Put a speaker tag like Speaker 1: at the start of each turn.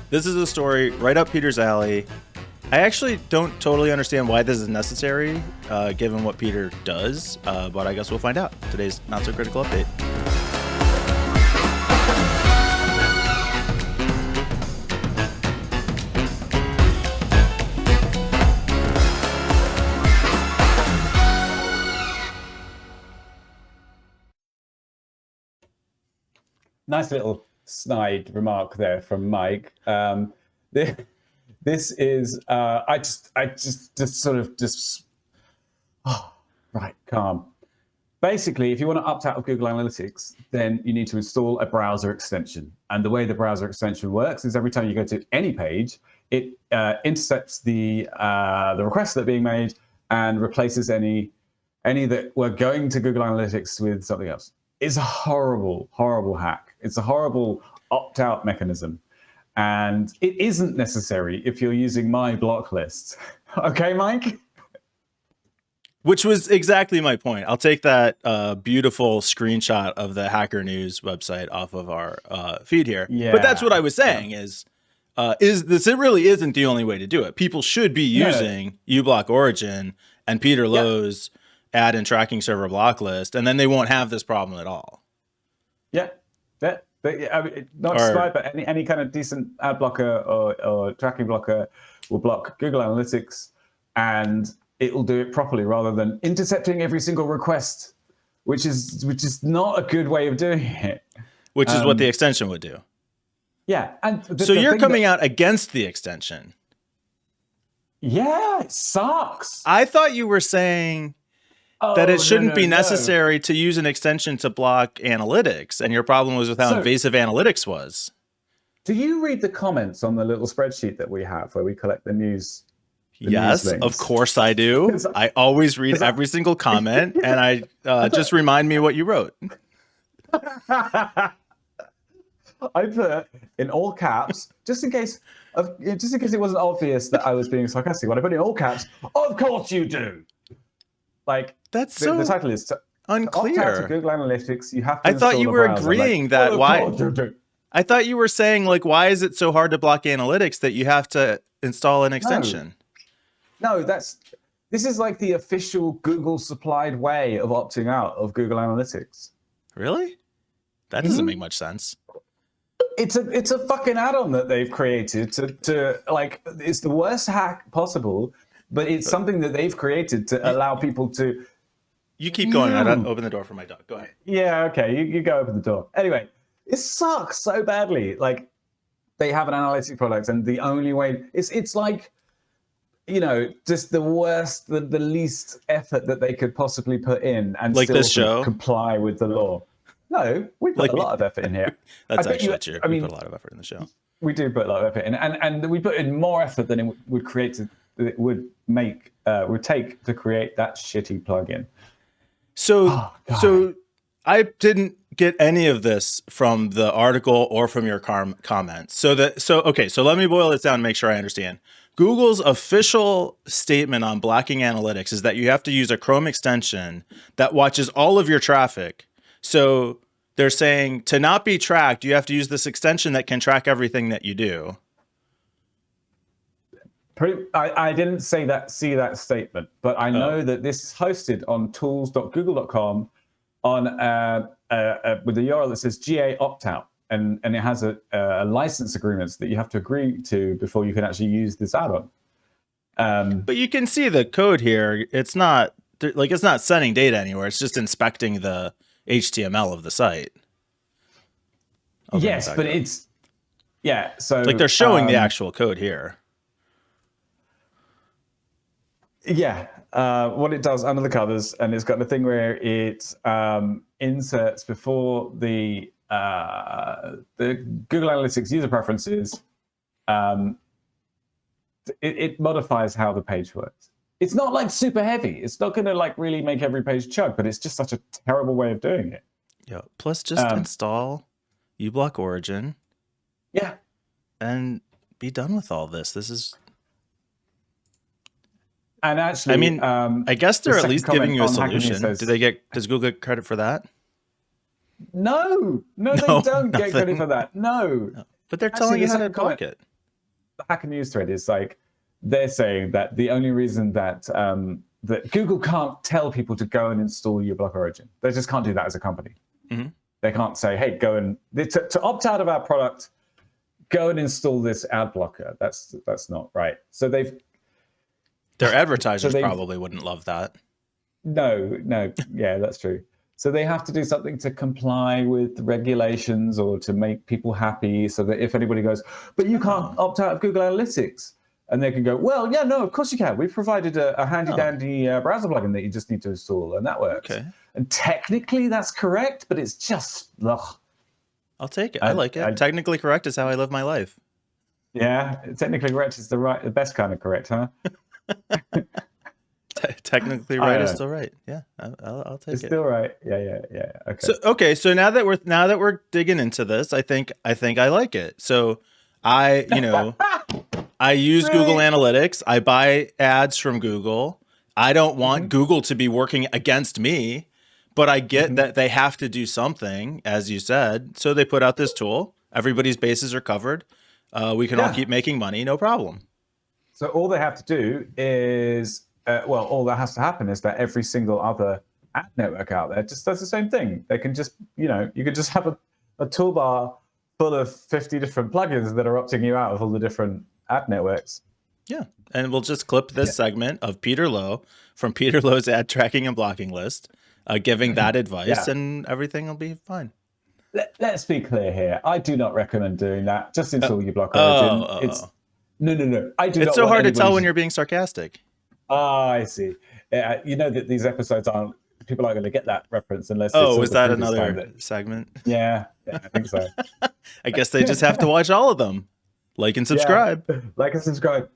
Speaker 1: This is a story right up Peter's alley. I actually don't totally understand why this is necessary, given what Peter does, but I guess we'll find out. Today's Not So Critical Update.
Speaker 2: Nice little snide remark there from Mike. This is I just right, calm. Basically, if you want to opt out of Google Analytics, then you need to install a browser extension. And the way the browser extension works is every time you go to any page, it intercepts the requests that are being made and replaces any that were going to Google Analytics with something else. It's a horrible, horrible hack. It's a horrible opt-out mechanism. And it isn't necessary if you're using my block list. Okay, Mike?
Speaker 1: Which was exactly my point. I'll take that beautiful screenshot of the Hacker News website off of our feed here.
Speaker 2: Yeah.
Speaker 1: But that's what I was saying is this, it really isn't the only way to do it. People should be using uBlock Origin and Peter Lowe's ad and tracking server block list, and then they won't have this problem at all.
Speaker 2: Yeah. I mean, not just mine, but any kind of decent ad blocker or tracking blocker will block Google Analytics, and it will do it properly rather than intercepting every single request, which is not a good way of doing it.
Speaker 1: Which is what the extension would do.
Speaker 2: Yeah, and
Speaker 1: so you're coming out against the extension.
Speaker 2: Yeah, it sucks.
Speaker 1: I thought you were saying that it shouldn't be necessary to use an extension to block analytics, and your problem was with how invasive analytics was.
Speaker 2: Do you read the comments on the little spreadsheet that we have where we collect the news?
Speaker 1: Yes, of course I do. I always read every single comment, and I just remind me what you wrote.
Speaker 2: I put in all caps, just in case it wasn't obvious that I was being sarcastic. When I put in all caps, of course you do. Like,
Speaker 1: that's
Speaker 2: the title is
Speaker 1: unclear.
Speaker 2: Opt out to Google Analytics. You have to.
Speaker 1: I thought you were agreeing that why. I thought you were saying, like, why is it so hard to block analytics that you have to install an extension?
Speaker 2: No, this is like the official Google supplied way of opting out of Google Analytics.
Speaker 1: Really? That doesn't make much sense.
Speaker 2: It's a fucking add-on that they've created to like, it's the worst hack possible. But it's something that they've created to allow people to...
Speaker 1: You keep going. I don't open the door for my dog. Go ahead.
Speaker 2: Yeah, okay. You go open the door. Anyway, it sucks so badly. Like, they have an analytic product, and the only way... It's like, you know, just the worst, the least effort that they could possibly put in and
Speaker 1: like
Speaker 2: still
Speaker 1: this show?
Speaker 2: Comply with the law. No, we put a lot of effort in here.
Speaker 1: That's actually true. I mean, we put a lot of effort in the show.
Speaker 2: We do put a lot of effort in. And we put in more effort than it would create would take to create that shitty plugin.
Speaker 1: So I didn't get any of this from the article or from your comments. So let me boil this down and make sure I understand. Google's official statement on blocking analytics is that you have to use a Chrome extension that watches all of your traffic. So they're saying to not be tracked, you have to use this extension that can track everything that you do.
Speaker 2: I didn't see that statement, but I know that this is hosted on tools.google.com on with the URL that says GA opt-out, and it has a license agreements that you have to agree to before you can actually use this add-on.
Speaker 1: But you can see the code here. It's not sending data anywhere. It's just inspecting the HTML of the site.
Speaker 2: Yes, but so
Speaker 1: like they're showing the actual code here.
Speaker 2: Yeah, what it does under the covers, and it's got the thing where it inserts before the Google Analytics user preferences. It modifies how the page works. It's not like super heavy. It's not going to like really make every page chug, but it's just such a terrible way of doing it.
Speaker 1: Yeah. Plus, just install uBlock Origin.
Speaker 2: Yeah.
Speaker 1: And be done with all this. This is.
Speaker 2: And actually,
Speaker 1: I mean, I guess they're at least giving you a solution. Does Google get credit for that?
Speaker 2: No, they don't get credit for that. No.
Speaker 1: But they're telling you how to block it.
Speaker 2: the Hacker News thread is like, they're saying that the only reason that that Google can't tell people to go and install uBlock Origin. They just can't do that as a company.
Speaker 1: Mm-hmm.
Speaker 2: They can't say, hey, go and to opt out of our product, go and install this ad blocker. That's not right. So their
Speaker 1: advertisers probably wouldn't love that.
Speaker 2: No, yeah, that's true. So they have to do something to comply with regulations or to make people happy, so that if anybody goes, but you can't opt out of Google Analytics, and they can go, well, yeah, no, of course you can. We've provided a handy-dandy browser plugin that you just need to install, and that works. Okay. And technically that's correct, but it's just, ugh.
Speaker 1: I'll take it. I like it. Technically correct is how I live my life.
Speaker 2: Yeah, technically correct is the best kind of correct, huh?
Speaker 1: Technically right is still right. Yeah, I'll take it.
Speaker 2: It's still right. Yeah.
Speaker 1: Okay. So now that we're digging into this, I think I like it. So I use Google Analytics. I buy ads from Google. I don't want Google to be working against me, but I get that they have to do something, as you said. So they put out this tool. Everybody's bases are covered. We can all keep making money, no problem.
Speaker 2: So all they have to do is, all that has to happen is that every single other ad network out there just does the same thing. They can just, you could just have a toolbar full of 50 different plugins that are opting you out of all the different ad networks.
Speaker 1: Yeah. And we'll just clip this segment of Peter Lowe from Peter Lowe's ad tracking and blocking list, giving that advice, and everything will be fine.
Speaker 2: Let's be clear here. I do not recommend doing that. Just install uBlock Origin. No. I do.
Speaker 1: It's so hard to tell when you're being sarcastic.
Speaker 2: I see. You know that these episodes people aren't going to get that reference unless.
Speaker 1: Was that another segment?
Speaker 2: Yeah, I think so.
Speaker 1: I guess they just have to watch all of them. Like and subscribe.
Speaker 2: Yeah. Like and subscribe.